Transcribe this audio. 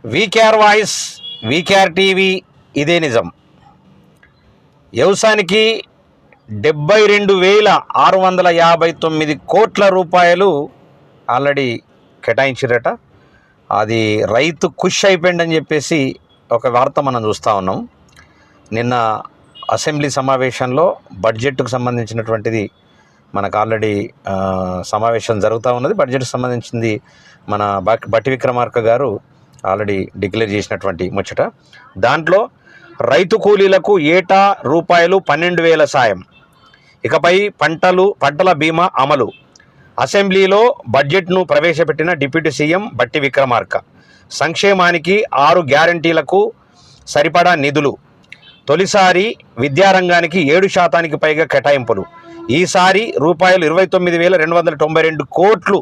VKR voice, VKR TV, ఇదే నిజం. వ్యవసాయానికి 72,659 కోట్ల రూపాయలు ఆల్రెడీ కేటాయించారట. అది రైతు ఖుష్ అయిపోయిందని చెప్పేసి ఒక వార్త మనం చూస్తూ ఉన్నాం. నిన్న అసెంబ్లీ సమావేశంలో బడ్జెట్కు సంబంధించినటువంటిది మనకు ఆల్రెడీ సమావేశం జరుగుతూ ఉన్నది. బడ్జెట్కి సంబంధించింది మన బట్టి విక్రమార్క గారు ఆల్రెడీ డిక్లేర్ చేసినటువంటి ముచ్చట. దాంట్లో రైతు కూలీలకు ఏటా ₹12,000 సాయం, ఇకపై పంటల బీమా అమలు. అసెంబ్లీలో బడ్జెట్ను ప్రవేశపెట్టిన డిప్యూటీ సీఎం బట్టి విక్రమార్క. సంక్షేమానికి 6 గ్యారంటీలకు సరిపడా నిధులు. తొలిసారి విద్యారంగానికి 7% పైగా కేటాయింపులు. ఈసారి ₹29,292 కోట్లు